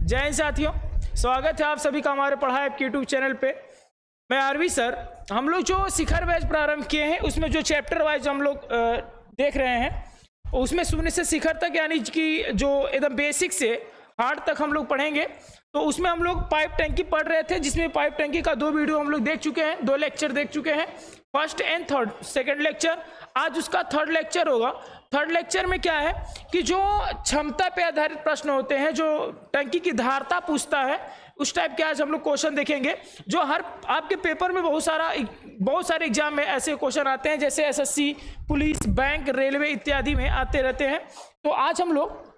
जय हिंद साथियों, स्वागत है आप सभी का हमारे पढ़ाई ऐप के यूट्यूब चैनल पे। मैं आरवी सर। हम लोग जो शिखर बैच प्रारंभ किए हैं उसमें जो चैप्टर वाइज हम लोग देख रहे हैं उसमें शून्य से शिखर तक यानी कि जो एकदम बेसिक से हार्ड तक हम लोग पढ़ेंगे। तो उसमें हम लोग पाइप टैंकी पढ़ रहे थे, जिसमें पाइप टैंकी का 2 वीडियो हम लोग देख चुके हैं, 2 लेक्चर देख चुके हैं, first and third. Second lecture आज उसका थर्ड लेक्चर होगा। थर्ड लेक्चर में क्या है कि जो क्षमता पे आधारित प्रश्न होते हैं, जो टंकी की धारता पूछता है, उस टाइप के आज हम लोग क्वेश्चन देखेंगे। जो हर आपके पेपर में बहुत सारे एग्जाम में ऐसे क्वेश्चन आते हैं, जैसे एसएससी, पुलिस, बैंक, रेलवे इत्यादि में आते रहते हैं। तो आज हम लोग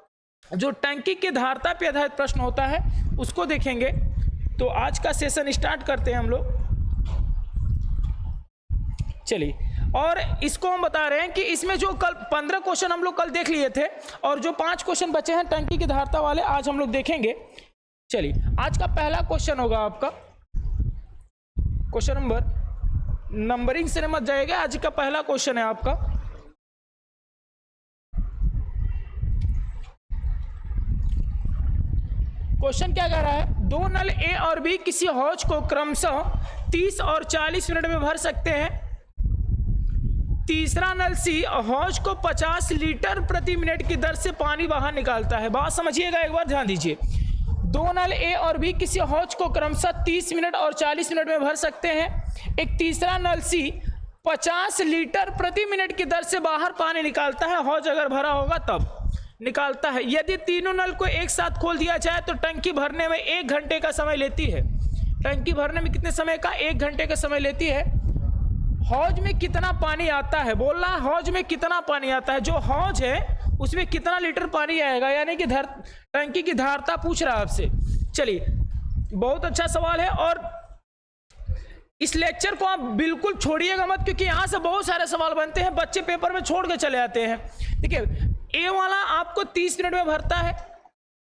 जो टंकी की धारता पे आधारित प्रश्न होता है उसको देखेंगे। तो आज का सेशन स्टार्ट करते हैं हम लोग। चलिए, और इसको हम बता रहे हैं कि इसमें जो कल 15 क्वेश्चन हम लोग कल देख लिए थे और जो 5 क्वेश्चन बचे हैं टंकी की धारता वाले, आज हम लोग देखेंगे। चलिए, आज का पहला क्वेश्चन होगा आपका क्वेश्चन नंबरिंग से मत जाएगा। आज का पहला क्वेश्चन है आपका, क्वेश्चन क्या कह रहा है, 2 नल ए और बी किसी हौज को क्रमशः 30 और 40 मिनट में भर सकते हैं। तीसरा नल सी हौज को 50 लीटर प्रति मिनट की दर से पानी बाहर निकालता है। बात समझिएगा, एक बार ध्यान दीजिए। 2 नल ए और बी किसी हौज को क्रमशः 30 मिनट और 40 मिनट में भर सकते हैं। एक तीसरा नल सी 50 लीटर प्रति मिनट की दर से बाहर पानी निकालता है। हौज अगर भरा होगा तब निकालता है। यदि तीनों नल को एक साथ खोल दिया जाए तो टंकी भरने में 1 घंटे का समय लेती है। टंकी भरने में कितने समय का? 1 घंटे का समय लेती है। हौज में कितना पानी आता है? बोल रहा है हौज में कितना पानी आता है। जो हौज है उसमें कितना लीटर पानी आएगा, यानी कि टंकी की धारता पूछ रहा है आपसे। चलिए, बहुत अच्छा सवाल है और इस लेक्चर को आप बिल्कुल छोड़िएगा मत, क्योंकि यहां से बहुत सारे सवाल बनते हैं, बच्चे पेपर में छोड़ के चले आते हैं। ठीक है, ए वाला आपको 30 मिनट में भरता है,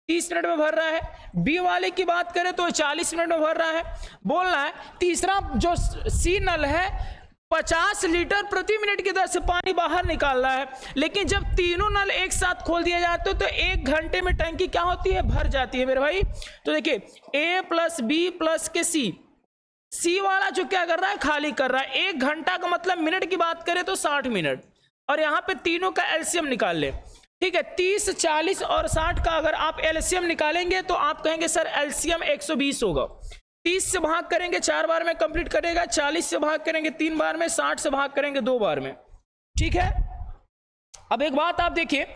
30 मिनट में भर रहा है। बी वाले की बात करें तो 40 मिनट में भर रहा है। बोल रहा है तीसरा जो सी नल है 50 लीटर प्रति मिनट की दर से पानी बाहर निकाल रहा है। लेकिन जब तीनों नल एक साथ खोल दिए जाते हैं तो 1 घंटे में टंकी क्या होती है? भर जाती है मेरे भाई। तो देखिए, ए प्लस बी प्लस के सी वाला जो क्या कर रहा है? खाली कर रहा है। 1 घंटा का मतलब मिनट की बात करें तो 60 मिनट, और यहां पे तीनों का एलसीएम निकाल ले। ठीक है, 30, 40 और 60 का अगर आप एलसीएम निकालेंगे तो आप कहेंगे सर एलसीएम 120 होगा। 30 से भाग करेंगे 4 बार में कंप्लीट करेगा, 40 से भाग करेंगे 3 बार में, 60 से भाग करेंगे 2 बार में। ठीक है, अब एक बात आप देखिए,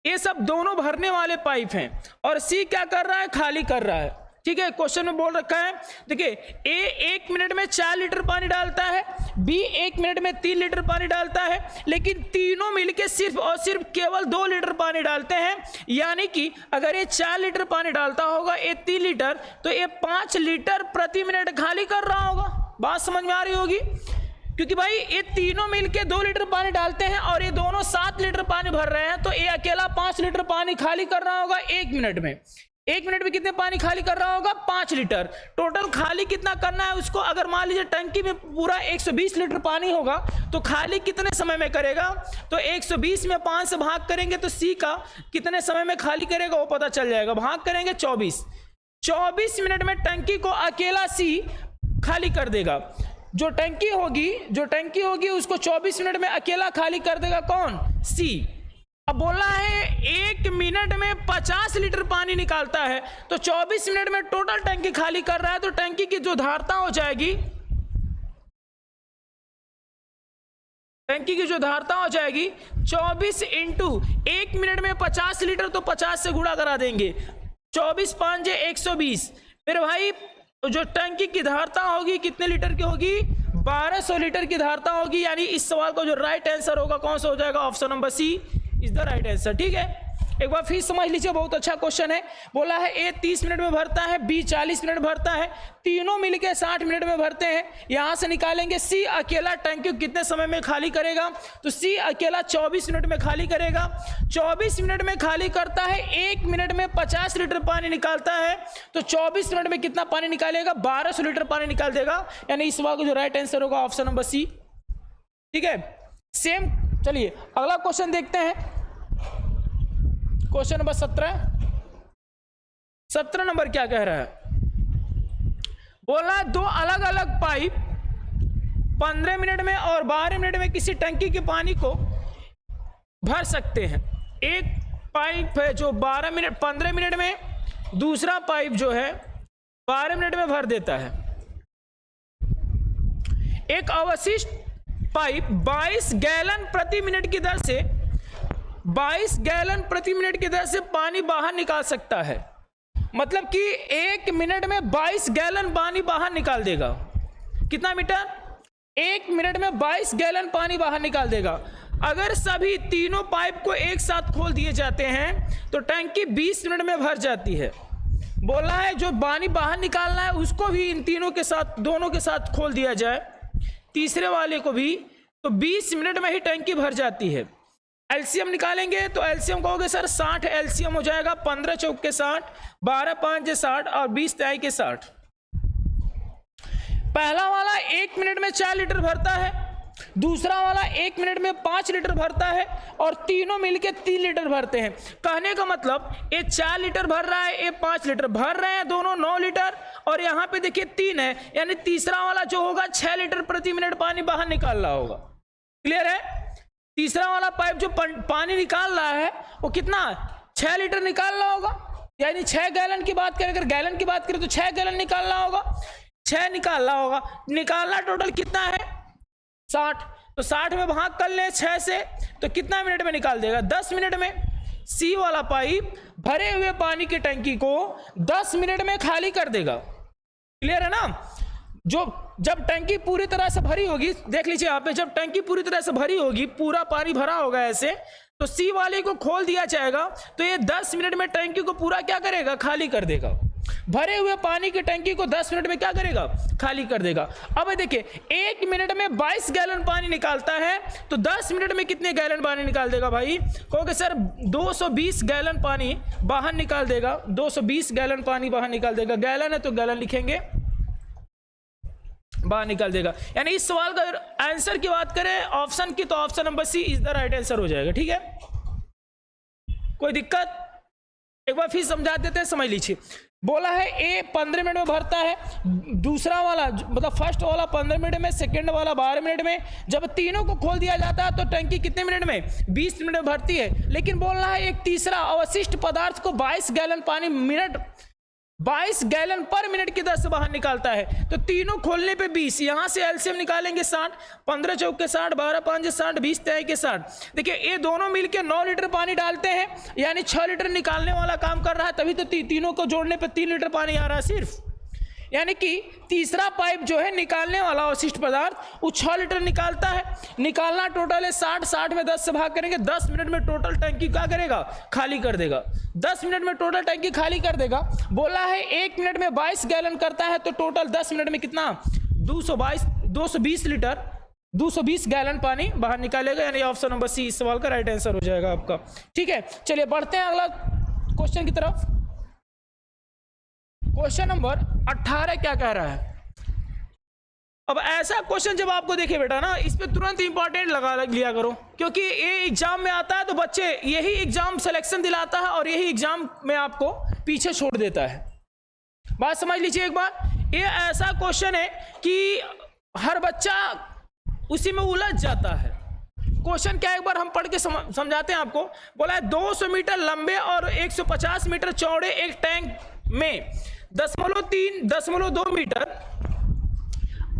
ये सब दोनों भरने वाले पाइप हैं और सी क्या कर रहा है? खाली कर रहा है। ठीक है, क्वेश्चन में बोल रखा है, देखिए ए 1 मिनट में 4 लीटर पानी डालता है, बी 1 मिनट में 3 लीटर पानी डालता है, लेकिन तीनों मिलके सिर्फ और सिर्फ केवल 2 लीटर पानी डालते हैं। यानी कि अगर ये 4 लीटर पानी डालता होगा, ये 3 लीटर, तो ये 5 लीटर प्रति मिनट खाली कर रहा होगा। बात समझ में आ रही होगी, क्योंकि भाई ये तीनों मिलके 2 लीटर पानी डालते हैं और ये दोनों 7 लीटर पानी भर रहे हैं, तो ये अकेला 5 लीटर पानी खाली कर रहा होगा 1 मिनट में। 1 मिनट में कितने पानी खाली कर रहा होगा? 5 लीटर। टोटल खाली कितना करना है उसको? अगर मान लीजिए टंकी में पूरा 120 लीटर पानी होगा तो खाली कितने समय में करेगा? तो 120 में 5 से भाग करेंगे तो सी का कितने समय में खाली करेगा वो पता चल जाएगा। भाग करेंगे 24 मिनट में टंकी को अकेला सी खाली कर देगा। जो टंकी होगी उसको 24 मिनट में अकेला खाली कर देगा कौन? सी। अब बोला है 1 मिनट में 50 लीटर पानी निकालता है, तो 24 मिनट में टोटल टंकी खाली कर रहा है, तो टंकी की जो धारता हो जाएगी, टंकी की जो धारता हो जाएगी 24 इंटू 1 मिनट में 50 लीटर, तो 50 से गुणा करा देंगे। 24 5 120। फिर भाई जो टंकी की धारता होगी कितने लीटर की होगी? 1200 लीटर की धारता होगी। यानी इस सवाल का जो राइट आंसर होगा कौन सा हो जाएगा? Option number C is the right answer. ठीक है, एक बार फिर समझ लीजिए, बहुत अच्छा क्वेश्चन है। बोला है ए 30 मिनट में भरता है, बी 40 मिनट भरता है, तीनों मिलके 60 मिनट में भरते हैं। यहां से निकालेंगे सी अकेला टंकी कितने समय में खाली करेगा, तो सी अकेला 24 मिनट में खाली करेगा। 24 मिनट में खाली करता है, 1 मिनट में 50 लीटर पानी निकालता है, तो 24 मिनट में कितना पानी निकालेगा? 1200 लीटर पानी निकाल देगा। यानी इस सवाल का जो राइट आंसर होगा ऑप्शन नंबर सी। ठीक है, सेम। चलिए अगला क्वेश्चन देखते हैं, क्वेश्चन नंबर 17। 17 नंबर क्या कह रहा है, बोला है दो अलग अलग पाइप 15 मिनट में और 12 मिनट में किसी टंकी के पानी को भर सकते हैं। एक पाइप है जो 15 मिनट में, दूसरा पाइप जो है 12 मिनट में भर देता है। एक अवशिष्ट पाइप 22 गैलन प्रति मिनट की दर से 22 गैलन प्रति मिनट की दर से पानी बाहर निकाल सकता है। मतलब कि 1 मिनट में 22 गैलन पानी बाहर निकाल देगा। कितना मीटर? 1 मिनट में 22 गैलन पानी बाहर निकाल देगा। अगर सभी तीनों पाइप को एक साथ खोल दिए जाते हैं तो टंकी 20 मिनट में भर जाती है। बोला है जो पानी बाहर निकालना है उसको भी इन तीनों के साथ, दोनों के साथ खोल दिया जाए, तीसरे वाले को भी, तो 20 मिनट में ही टंकी भर जाती है। एलसीएम निकालेंगे तो एलसीएम कहोगे सर 60 एलसीएम हो जाएगा। 15 चौक के 60, 12 5 60 और 20 तिहाई के 60। पहला वाला 1 मिनट में 4 लीटर भरता है, दूसरा वाला 1 मिनट में 5 लीटर भरता है और तीनों मिलके 3 लीटर भरते हैं। कहने का मतलब ये 4 लीटर भर रहा है, ये 5 लीटर भर रहे हैं, दोनों 9 लीटर और यहाँ पे देखिए 3 है, यानी तीसरा वाला जो होगा 6 लीटर प्रति मिनट पानी बाहर निकाल रहा होगा। क्लियर है? तीसरा वाला पाइप जो पानी निकाल रहा है वो कितना, 6 लीटर निकाल रहा होगा, यानी 6 गैलन की बात करें, अगर गैलन की बात करें तो 6 गैलन निकाल रहा होगा, 6 निकाल रहा होगा। निकालना टोटल कितना है, 60। तो 60 में भाग कर ले 6 से तो कितना मिनट में निकाल देगा, 10 मिनट में। सी वाला पाइप भरे हुए पानी की टंकी को 10 मिनट में खाली कर देगा। क्लियर है ना? जब टंकी पूरी तरह से भरी होगी, देख लीजिए यहाँ पे, जब टंकी पूरी तरह से भरी होगी, पूरा पानी भरा होगा ऐसे, तो सी वाले को खोल दिया जाएगा तो ये 10 मिनट में टंकी को पूरा क्या करेगा, खाली कर देगा। भरे हुए पानी की टंकी को 10 मिनट में क्या करेगा, खाली कर देगा। अब देखिए 1 मिनट में 22 गैलन पानी निकालता है तो 10 मिनट में कितने गैलन पानी निकाल देगा भाई? कहोगे सर 220 गैलन पानी बाहर निकाल देगा। 220 गैलन पानी बाहर निकाल देगा। गैलन है तो गैलन लिखेंगे, बाहर निकाल देगा। यानी इस सवाल का आंसर की बात करें ऑप्शन की, तो option number C is the right answer हो जाएगा। ठीक है, कोई दिक्कत? एक बार फिर समझा देते हैं, समझ लीजिए। बोला है ए 15 मिनट में भरता है, दूसरा वाला मतलब फर्स्ट वाला 15 मिनट में, सेकंड वाला 12 मिनट में। जब तीनों को खोल दिया जाता है तो टंकी कितने मिनट में, 20 मिनट में भरती है। लेकिन बोल रहा है एक तीसरा अवशिष्ट पदार्थ को 22 गैलन पानी 22 गैलन पर मिनट की दर से बाहर निकालता है। तो तीनों खोलने पे 20, यहां से एलसीएम निकालेंगे 60, 15 चौक के 60, 12 5 60, 20 तिहाई के 60। देखिए ये दोनों मिलके 9 लीटर पानी डालते हैं, यानी 6 लीटर निकालने वाला काम कर रहा है, तभी तो तीनों को जोड़ने पे 3 लीटर पानी आ रहा है सिर्फ। यानी कि तीसरा पाइप जो है निकालने वाला अवशिष्ट पदार्थ वो 6 लीटर निकालता है। निकालना टोटल है 60, 60 में 10 से भाग करेंगे, 10 मिनट में टोटल टंकी क्या करेगा, खाली कर देगा। 10 मिनट में टोटल टंकी खाली कर देगा। बोला है 1 मिनट में 22 गैलन करता है तो टोटल 10 मिनट में कितना, 220 लीटर 220 गैलन पानी बाहर निकालेगा। यानी ऑप्शन नंबर सी इस सवाल का राइट आंसर हो जाएगा आपका। ठीक है, चलिए बढ़ते हैं अगला क्वेश्चन की तरफ। क्वेश्चन नंबर 18 क्या कह रहा है? अब ऐसा क्वेश्चन जब आपको देखे बेटा ना, इस पे तुरंत इंपॉर्टेंट लगा लिया करो, क्योंकि ये एग्जाम में आता है तो बच्चे यही एग्जाम सिलेक्शन दिलाता है और यही एग्जाम में आपको पीछे छोड़ देता है। बात समझ लीजिए एक बार, ये ऐसा क्वेश्चन है कि हर बच्चा उसी में उलझ जाता है। क्वेश्चन क्या है एक बार हम पढ़ के समझाते हैं आपको। बोला है 200 मीटर लंबे और 150 मीटर चौड़े एक टैंक में 0.2 मीटर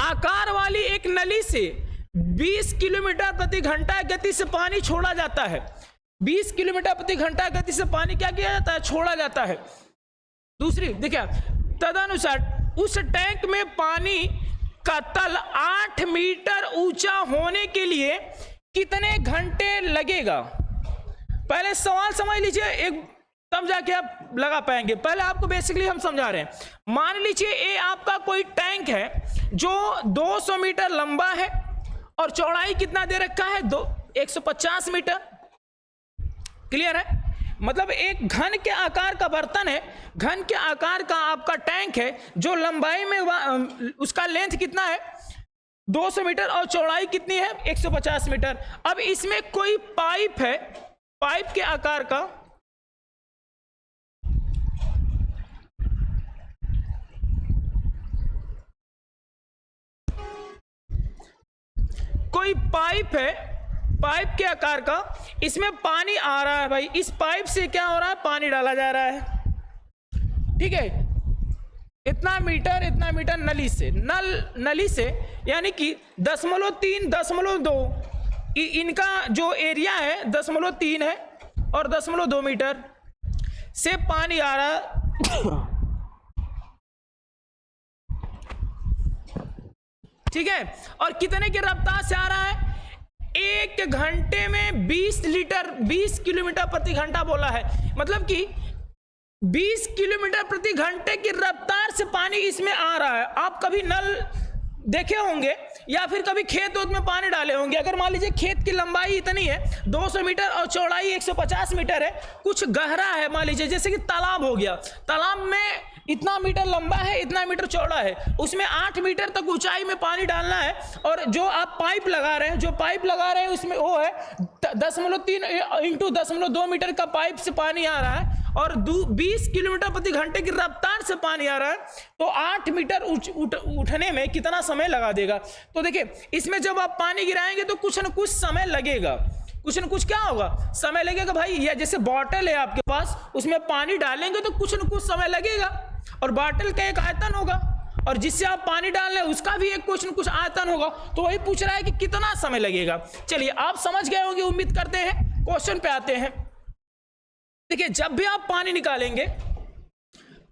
आकार वाली एक नली से 20 किलोमीटर प्रति घंटा गति से पानी छोड़ा जाता है। 20 किलोमीटर प्रति घंटा गति से पानी क्या किया जाता है, छोड़ा जाता है। दूसरी देखिए, तदनुसार उस टैंक में पानी का तल 8 मीटर ऊंचा होने के लिए कितने घंटे लगेगा? पहले सवाल समझ लीजिए, एक तब जाके आप लगा पाएंगे। पहले आपको बेसिकली हम समझा रहे हैं। मान लीजिए ये आपका कोई टैंक है जो 200 मीटर लंबा है और चौड़ाई कितना दे रखा है, 150 मीटर। क्लियर है? मतलब एक घन के आकार का बर्तन है, घन के आकार का आपका टैंक है, जो लंबाई में उसका लेंथ कितना है, 200 मीटर और चौड़ाई कितनी है, 150 मीटर। अब इसमें कोई पाइप है, पाइप के आकार का कोई पाइप है, पाइप के आकार का, इसमें पानी आ रहा है भाई, इस पाइप से क्या हो रहा है, पानी डाला जा रहा है, ठीक है, इतना मीटर नली से, नली से, यानी कि 0.3 0.2 इनका जो एरिया है 0.3 है और 0.2 मीटर से पानी आ रहा है, ठीक है। और कितने की रफ्तार से आ रहा है, 1 घंटे में 20 किलोमीटर प्रति घंटा बोला है, मतलब कि 20 किलोमीटर प्रति घंटे की रफ्तार से पानी इसमें आ रहा है। आप कभी नल देखे होंगे या फिर कभी खेत में पानी डाले होंगे, अगर मान लीजिए खेत की लंबाई इतनी है 200 मीटर और चौड़ाई 150 मीटर है, कुछ गहरा है, मान लीजिए जैसे कि तालाब हो गया, तालाब में इतना मीटर लंबा है, इतना मीटर चौड़ा है, उसमें 8 मीटर तक ऊंचाई में पानी डालना है, और जो आप पाइप लगा रहे हैं, उसमें वो है 0.3 इंटू 0.2 मीटर का पाइप से पानी आ रहा है, और 20 किलोमीटर प्रति घंटे की रफ्तार से पानी आ रहा है, तो 8 मीटर उठने में कितना समय लगा देगा। तो देखिए, इसमें जब आप पानी गिराएंगे तो कुछ न कुछ समय लगेगा, कुछ न कुछ क्या होगा, समय लगेगा भाई। या जैसे बॉटल है आपके पास, उसमें पानी डालेंगे तो कुछ न कुछ समय लगेगा, और बॉटल का एक आयतन होगा, और जिससे आप पानी डाल रहे हैं उसका भी एक कुछ न कुछ आयतन होगा, तो वही पूछ रहा है कि कितना समय लगेगा। चलिए, आप समझ गए होंगे, उम्मीद करते हैं। क्वेश्चन पे आते हैं। देखिए, जब भी आप पानी निकालेंगे,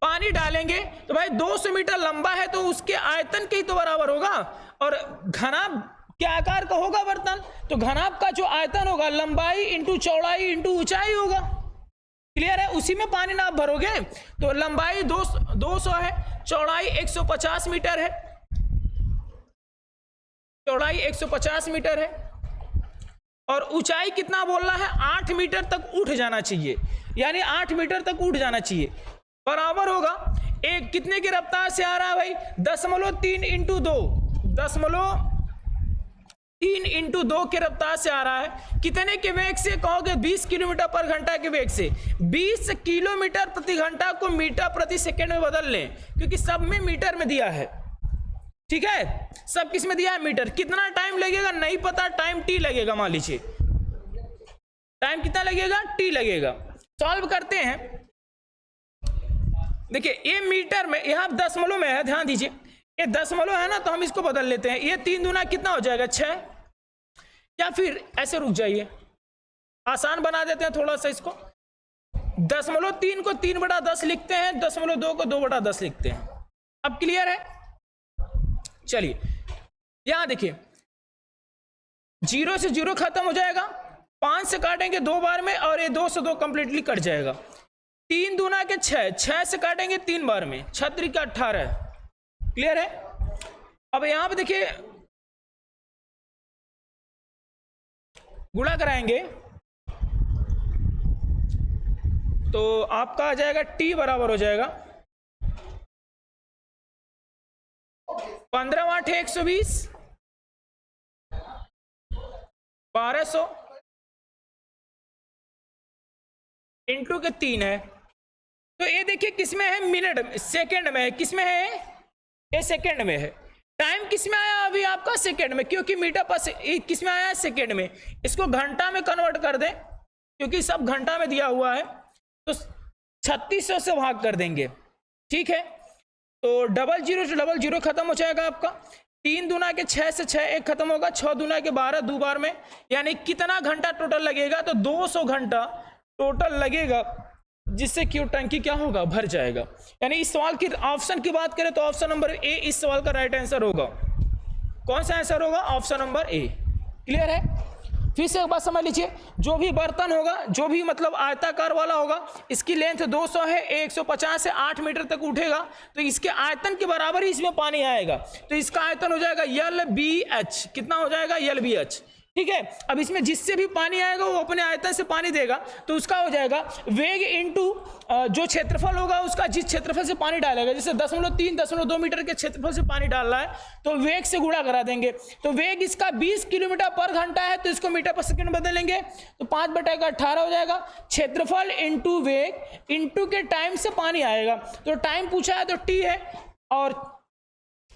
पानी डालेंगे, तो भाई 200 मीटर लंबा है तो उसके आयतन के ही तो बराबर होगा, और घनाभ के आकार का होगा बर्तन, तो घनाभ का जो आयतन होगा लंबाई इंटू चौड़ाई इंटू ऊंचाई होगा। क्लियर है, उसी में पानी ना आप भरोगे, तो लंबाई 200 है, चौड़ाई 150 मीटर है, चौड़ाई 150 मीटर है, और ऊंचाई कितना बोल रहा है, 8 मीटर तक उठ जाना चाहिए, यानी 8 मीटर तक उठ जाना चाहिए, बराबर होगा एक कितने की रफ्तार से आ रहा है भाई, 0.3 इंटू 2, 0.3 इंटू 2 की रफ्तार से आ रहा है। कितने के वेग से कहोगे, 20 किलोमीटर पर घंटा के वेग से। 20 किलोमीटर प्रति घंटा को मीटर प्रति सेकंड में बदल लें, क्योंकि सब में मीटर में दिया है, ठीक है, सब किस में दिया है, मीटर। कितना टाइम लगेगा नहीं पता, टाइम टी लगेगा, मान लीजिए टाइम कितना लगेगा, टी लगेगा। सॉल्व करते हैं। देखिए, ये मीटर में, यहां दशमलव में है, ध्यान दीजिए, ये दशमलव है ना, तो हम इसको बदल लेते हैं। ये 3 दूना कितना हो जाएगा, 6, या फिर ऐसे रुक जाइए, आसान बना देते हैं थोड़ा सा इसको। 0.3 को 3/10 लिखते हैं, 0.2 को 2/10 लिखते हैं। अब क्लियर है। चलिए, यहां देखिए, 0 से 0 खत्म हो जाएगा, 5 से काटेंगे 2 बार में, और ये 2 से 2 कंप्लीटली कट जाएगा। 3 दूना के 6, 6 से काटेंगे 3 बार में, 6 3 का 18। क्लियर है। अब यहां पे देखिए, गुणा कराएंगे तो आपका आ जाएगा टी बराबर हो जाएगा 15 8 120, 1200 इंटू के 3 है। तो ये देखिए किसमें है, मिनट, सेकंड में है, किसमें है, ये सेकंड में है। टाइम किसमें आया अभी आपका, सेकंड में, क्योंकि मीटर पर किसमें आया है, सेकंड में। इसको घंटा में कन्वर्ट कर दें, क्योंकि सब घंटा में दिया हुआ है, तो 3600 से भाग कर देंगे, ठीक है। तो 00 से 00 खत्म हो जाएगा आपका। 3 दूना के 6 से 6 1 खत्म होगा, 6 दूना के 12 2 बार में, यानी कितना घंटा टोटल लगेगा, तो 200 घंटा टोटल लगेगा, जिससे कि टंकी क्या होगा, भर जाएगा। यानी इस सवाल की ऑप्शन की बात करें तो ऑप्शन नंबर ए इस सवाल का राइट आंसर होगा। कौन सा आंसर होगा, ऑप्शन नंबर ए। क्लियर है। फिर से एक बात समझ लीजिए, जो भी बर्तन होगा, जो भी मतलब आयताकार वाला होगा, इसकी लेंथ 200 है, 150 से 8 मीटर तक उठेगा, तो इसके आयतन के बराबर ही इसमें पानी आएगा, तो इसका आयतन हो जाएगा LBH। कितना हो जाएगा, LBH, ठीक है। अब इसमें जिससे भी पानी आएगा वो अपने आयतन से पानी देगा, तो उसका हो जाएगा वेग इंटू जो क्षेत्रफल होगा उसका, जिस क्षेत्रफल से पानी डालेगा, जैसे 0.3 0.2 मीटर के क्षेत्रफल से पानी डाल रहा है, तो वेग से गुणा करा देंगे। तो वेग इसका 20 किलोमीटर पर घंटा है, तो इसको मीटर पर सेकंड बदलेंगे, तो 5/18 हो जाएगा। क्षेत्रफल इंटू वेग इंटू के टाइम से पानी आएगा, तो टाइम पूछा है तो टी है, और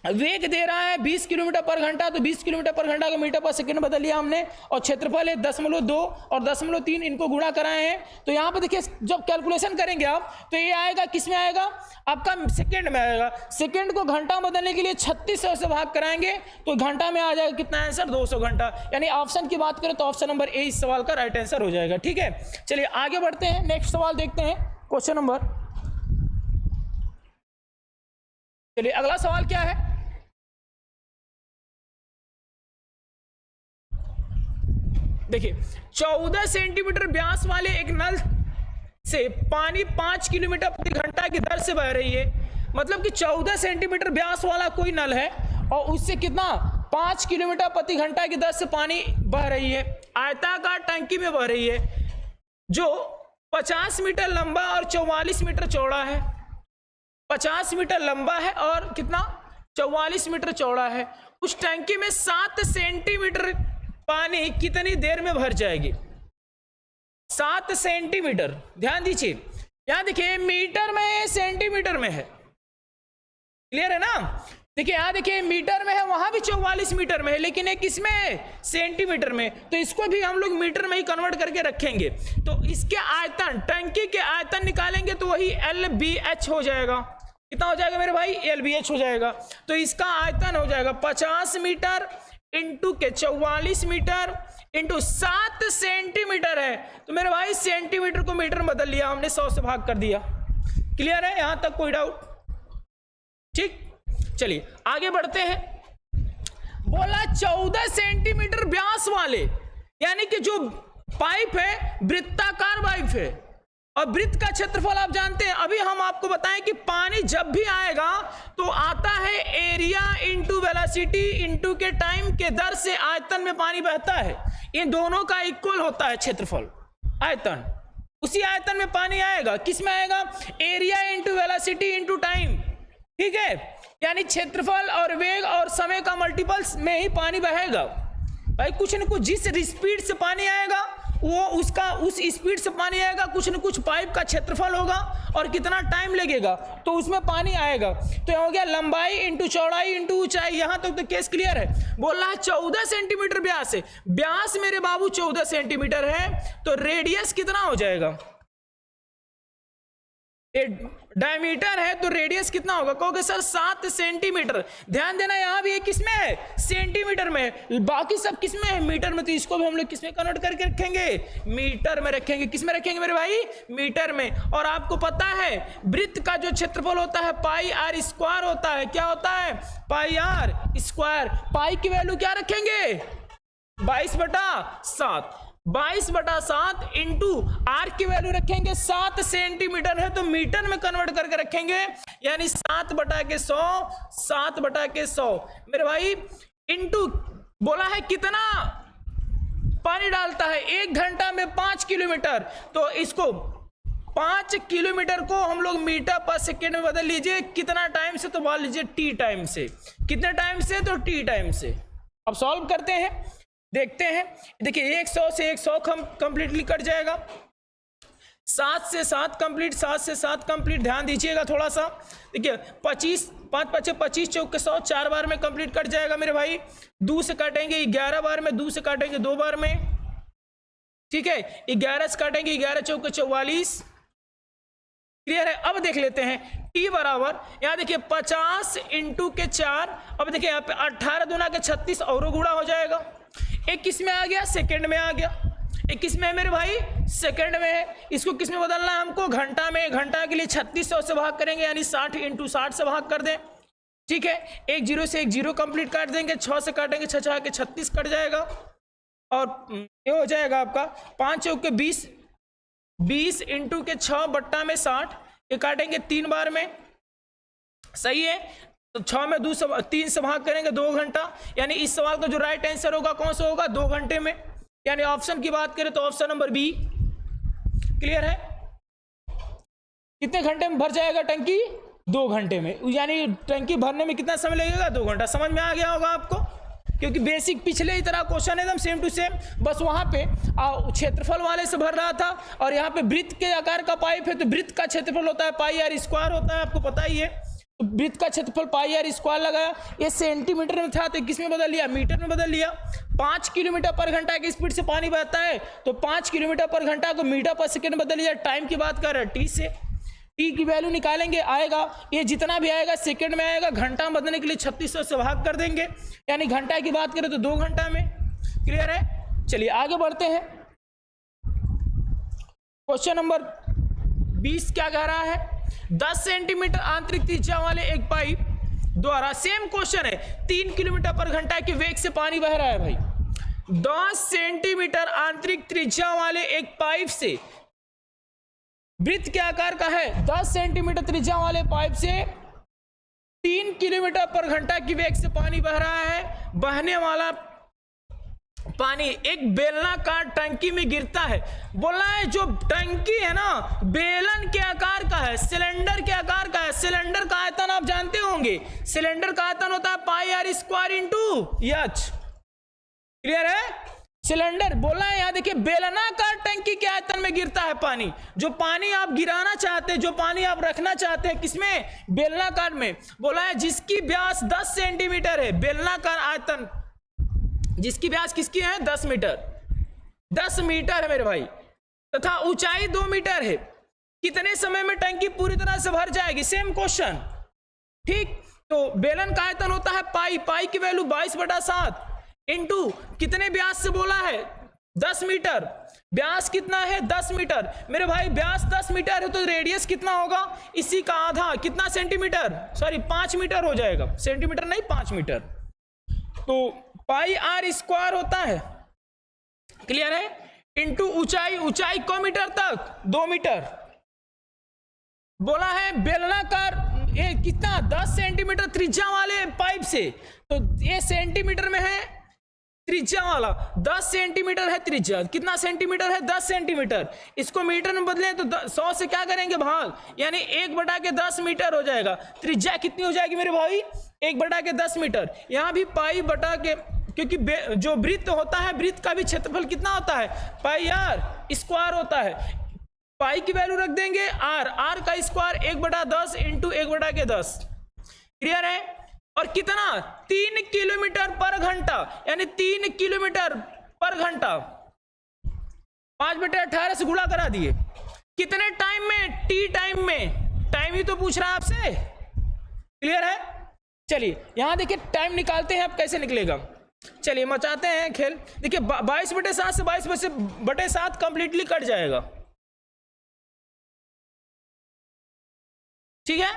वेग दे रहा है 20 किलोमीटर पर घंटा, तो 20 किलोमीटर पर घंटा को मीटर पर सेकंड बदल लिया हमने, और क्षेत्रफल है 0.2 और 0.3, इनको गुणा कराए हैं। तो यहाँ पे देखिए जब कैलकुलेशन करेंगे आप तो ये आएगा, किस में आएगा, आपका सेकंड में आएगा। सेकंड को घंटा बदलने के लिए 3600 से भाग कराएंगे तो घंटा में आ जाएगा कितना आंसर, 200 घंटा। यानी ऑप्शन की बात करें तो ऑप्शन नंबर ए इस सवाल का राइट आंसर हो जाएगा। ठीक है, चलिए आगे बढ़ते हैं, नेक्स्ट सवाल देखते हैं, क्वेश्चन नंबर, चलिए अगला सवाल क्या है, देखिए 14 सेंटीमीटर व्यास वाले एक नल से पानी 5 किलोमीटर प्रति घंटा की दर से बह रही है। मतलब कि 14 सेंटीमीटर व्यास वाला कोई नल है और उससे कितना 5 किलोमीटर प्रति घंटा की दर से पानी बह रही है, आयताकार टंकी में बह रही है, जो 50 मीटर लंबा और 44 मीटर चौड़ा है। 50 मीटर लंबा है और कितना 44 मीटर चौड़ा है। उस टंकी में 7 सेंटीमीटर पानी कितनी देर में भर जाएगी, 7 सेंटीमीटर, ध्यान दीजिए, यहां देखिए मीटर में सेंटीमीटर में है, क्लियर है ना। देखिए यहां देखिए मीटर में है, वहां भी 44 मीटर में है, लेकिन एक इसमें है सेंटीमीटर में, तो इसको भी हम लोग मीटर में ही कन्वर्ट करके रखेंगे। तो इसके आयतन, टंकी के आयतन निकालेंगे तो वही LBH हो जाएगा। कितना हो जाएगा मेरे भाई, LBH हो जाएगा। तो इसका आयतन हो जाएगा 50 मीटर इंटू के 44 मीटर इंटू 7 सेंटीमीटर है, तो मेरे भाई सेंटीमीटर को मीटर में बदल लिया हमने, 100 से भाग कर दिया। क्लियर है, यहां तक कोई डाउट? ठीक, चलिए आगे बढ़ते हैं। बोला 14 सेंटीमीटर व्यास वाले, यानी कि जो पाइप है वृत्ताकार पाइप है, और वृत्त का क्षेत्रफल आप जानते हैं। अभी हम आपको बताएं कि पानी जब भी आएगा तो आता है एरिया इंटू वेलोसिटी इंटू के टाइम के दर से आयतन में पानी बहता है। इन दोनों का इक्वल होता है क्षेत्रफल, आयतन, उसी आयतन में पानी आएगा। किस में आएगा, area into velocity into time. ठीक है, यानी क्षेत्रफल और वेग और समय का मल्टीपल्स में ही पानी बहेगा। भाई कुछ न कुछ जिस स्पीड से पानी आएगा वो उसका उस स्पीड से पानी आएगा, कुछ न कुछ पाइप का क्षेत्रफल होगा और कितना टाइम लगेगा तो उसमें पानी आएगा। तो हो गया लंबाई इंटू चौड़ाई इंटू ऊंचाई। यहां तक तो केस क्लियर है। बोल रहा है 14 सेंटीमीटर व्यास है, व्यास मेरे बाबू 14 सेंटीमीटर है, तो रेडियस कितना हो जाएगा, डायमीटर है तो रेडियस कितना होगा, कहोगे सर 7 सेंटीमीटर। ध्यान देना यहां भी किसमें है, सेंटीमीटर में, बाकी सब किसमें है, मीटर में। तो इसको भी हम लोग किसमें कन्वर्ट करके रखेंगे, मीटर में रखेंगे। किसमें रखेंगे मेरे भाई, मीटर में। और आपको पता है वृत्त का जो क्षेत्रफल होता है पाई आर स्क्वायर होता है। क्या होता है, पाई आर स्क्वायर। पाई की वैल्यू क्या रखेंगे, 22/7, 22/7 इंटू आर की वैल्यू रखेंगे 7 सेंटीमीटर है तो मीटर में कन्वर्ट करके रखेंगे, यानी 7/100, 7/100 मेरे भाई इंटू बोला है कितना पानी डालता है 1 घंटा में 5 किलोमीटर। तो इसको 5 किलोमीटर को हम लोग मीटर पर सेकेंड में बदल लीजिए, कितना टाइम से, तो बोल लीजिए टी टाइम से। कितने टाइम से, तो टी टाइम से। अब सॉल्व करते हैं, देखते हैं। देखिए 100 से 100 कंप्लीटली कट जाएगा, 7 से 7 कंप्लीट, 7 से 7 कंप्लीट। ध्यान दीजिएगा थोड़ा सा। देखिए 25, 5 × 5 = 25, 4 × 100, 4 बार में कंप्लीट कट जाएगा मेरे भाई। 2 से काटेंगे 11 बार में, 2 से काटेंगे 2 बार में। ठीक है, 11 से काटेंगे 11 × 4 = 44। क्लियर है। अब देख लेते हैं टी बराबर, यहाँ देखिए 50 इंटू के 4। अब देखिए यहाँ पे 18 दूना के 36 और गुणा हो जाएगा। एक किस में आ गया, सेकंड में आ गया। एक किस में है मेरे भाई, सेकंड में है। इसको किस में बदलना है हमको, घंटा में। घंटा के लिए 3600 से भाग करेंगे, यानी 60 इंटू 60 से भाग कर दें। ठीक है, 1 0 से 1 0 कंप्लीट काट देंगे, 6 से काटेंगे 6 6 के 36 कट जाएगा। और ये हो जाएगा आपका 5 चौक के 20, 20 इंटू के 6 बट्टा में 60, ये काटेंगे 3 बार में। सही है, तो 6 में 3 से भाग करेंगे 2 घंटा, यानी इस सवाल का जो राइट आंसर होगा कौन सा होगा, 2 घंटे में। यानी ऑप्शन की बात करें तो ऑप्शन नंबर बी। क्लियर है। कितने घंटे में भर जाएगा टंकी, 2 घंटे में। यानी टंकी भरने में कितना समय लगेगा, 2 घंटा। समझ में आ गया होगा आपको, क्योंकि बेसिक पिछले ही तरह क्वेश्चन एकदम सेम टू सेम, बस वहां पे क्षेत्रफल वाले से भर रहा था और यहाँ पे वृत्त के आकार का पाइप है तो वृत्त का क्षेत्रफल होता है पाई आर स्क्वायर होता है, आपको पता ही है। तो वृत्त का क्षेत्रफल पाई आर स्क्वायर लगाया, ये सेंटीमीटर में था तो किस में बदल लिया, मीटर में बदल लिया। 5 किलोमीटर पर घंटा की स्पीड से पानी बहता है तो 5 किलोमीटर पर घंटा को मीटर पर सेकेंड बदल लिया। टाइम की बात कर रहे हैं टी से, टी की वैल्यू निकालेंगे, आएगा ये जितना भी आएगा सेकंड में आएगा, घंटा में बदलने के लिए 3600 से भाग कर देंगे, यानी घंटा की बात करें तो 2 घंटा में। क्लियर है, चलिए आगे बढ़ते हैं। क्वेश्चन नंबर 20 क्या कह रहा है, 10 सेंटीमीटर आंतरिक त्रिज्या वाले एक पाइप द्वारा, सेम क्वेश्चन है, 3 किलोमीटर पर घंटा के वेग से पानी बह रहा है भाई। 10 सेंटीमीटर आंतरिक त्रिज्या वाले एक पाइप से, वृत्त के आकार का है, 10 सेंटीमीटर त्रिज्या वाले पाइप से 3 किलोमीटर पर घंटा की वेग से पानी बह रहा है। बहने वाला पानी एक बेलनाकार टंकी में गिरता है। बोला है जो टंकी है ना बेलन के आकार का है, सिलेंडर के आकार का है। सिलेंडर का आयतन आप जानते होंगे, सिलेंडर का आयतन होता है pi r square into h. Clear है, सिलेंडर बोला है, यहां देखिए बेलनाकार टंकी के आयतन में गिरता है पानी। जो पानी आप गिराना चाहते हैं, जो पानी आप रखना चाहते हैं किसमें, बेलनाकार में। बोला है जिसकी व्यास 10 सेंटीमीटर है, बेलनाकार आयतन जिसकी व्यास किसकी है 10 मीटर, 10 मीटर है मेरे भाई, तथा ऊंचाई 2 मीटर है, कितने समय में टंकी पूरी तरह से भर जाएगी। सेम क्वेश्चन, ठीक। तो बेलन का आयतन होता है पाई, पाई की वैल्यू 22/7 इंटू कितने व्यास से बोला है 10 मीटर, व्यास कितना है 10 मीटर मेरे भाई, व्यास 10 मीटर है तो रेडियस कितना होगा, इसी का आधा, कितना सेंटीमीटर, सॉरी 5 मीटर हो जाएगा, सेंटीमीटर नहीं 5 मीटर। तो पाई आर स्क्वायर होता है, क्लियर है, इंटू ऊंचाई, ऊंचाई को मीटर तक 2 मीटर। बोला है बेलनाकार ये कितना 10 सेंटीमीटर त्रिज्या वाले पाइप से, तो ये सेंटीमीटर में है त्रिज्या वाला, 10 सेंटीमीटर है त्रिज्या, कितना सेंटीमीटर है 10 सेंटीमीटर, इसको मीटर में बदलें तो 100 से क्या करेंगे भाग, यानी 1/10 मीटर हो जाएगा। त्रिज्या कितनी हो जाएगी मेरे भाई 1/10 मीटर। यहाँ भी पाई बटा के, क्योंकि जो वृत्त होता है वृत्त का भी क्षेत्रफल कितना होता है पाई आर स्क्वायर होता है। पाई की वैल्यू रख देंगे आर, आर का स्क्वायर 1/10 इंटू 1/10। क्लियर है, और कितना 3 किलोमीटर पर घंटा, यानी 3 किलोमीटर पर घंटा 5/18 से गुणा करा दिए, कितने टाइम में, टी टाइम में, टाइम ही तो पूछ रहा है आपसे। क्लियर है, चलिए यहां देखिए टाइम निकालते हैं, अब कैसे निकलेगा, चलिए मचाते हैं खेल। देखिए 22/7 से 22/7 कंप्लीटली कट जाएगा, ठीक है,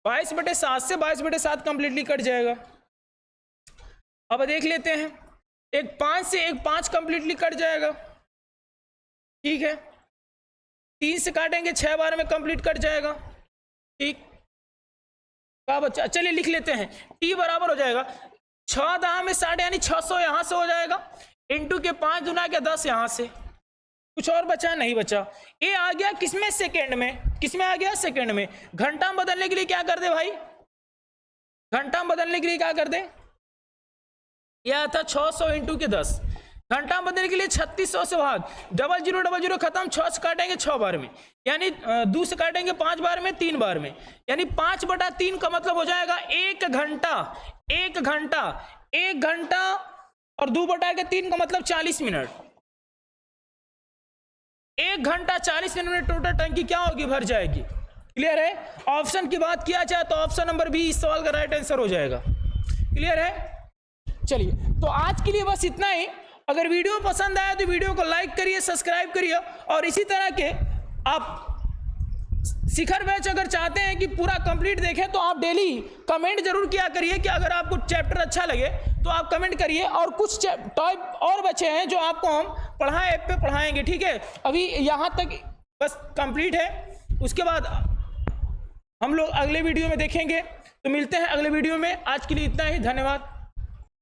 22/7 से 22/7 कंप्लीटली कट जाएगा। अब देख लेते हैं, एक 5 से एक 5 कंप्लीटली कट जाएगा, ठीक है, 3 से काटेंगे 6 बार में कंप्लीट कट जाएगा, ठीक। क्या बच्चा, चलिए लिख लेते हैं, टी बराबर हो जाएगा 6 10 में 60 यानी 600 यहां से हो जाएगा, इंटू के 5 गुना के 10 यहां से। कुछ और बचा नहीं बचा, ये आ गया किसमें सेकंड में, किसमें आ गया सेकंड में। घंटा में बदलने के लिए क्या कर दे भाई, घंटा में बदलने के लिए क्या कर दे, यह था 600 इंटू के 10, घंटा में बदलने के लिए 3600 से भाग, 0000 खत्म, 6 से काटेंगे 6 बार में, यानी 2 से काटेंगे 5 बार में, 3 बार में, यानी 5/3 का मतलब हो जाएगा 1 घंटा, 1 घंटा, 1 घंटा और 2/3 का मतलब 40 मिनट, 1 घंटा 40 मिनट में टोटल टंकी क्या होगी, भर जाएगी। क्लियर है, ऑप्शन की बात किया जाए तो ऑप्शन नंबर बी इस सवाल का राइट आंसर हो जाएगा। क्लियर है, चलिए तो आज के लिए बस इतना ही। अगर वीडियो पसंद आया तो वीडियो को लाइक करिए, सब्सक्राइब करिए, और इसी तरह के आप शिखर बैच अगर चाहते हैं कि पूरा कंप्लीट देखें तो आप डेली कमेंट जरूर किया करिए कि अगर आपको चैप्टर अच्छा लगे तो आप कमेंट करिए, और कुछ टाइप और बचे हैं जो आपको हम पढ़ाएं ऐप पे पढ़ाएंगे, ठीक है। अभी यहाँ तक बस कंप्लीट है, उसके बाद हम लोग अगले वीडियो में देखेंगे, तो मिलते हैं अगले वीडियो में। आज के लिए इतना ही, धन्यवाद।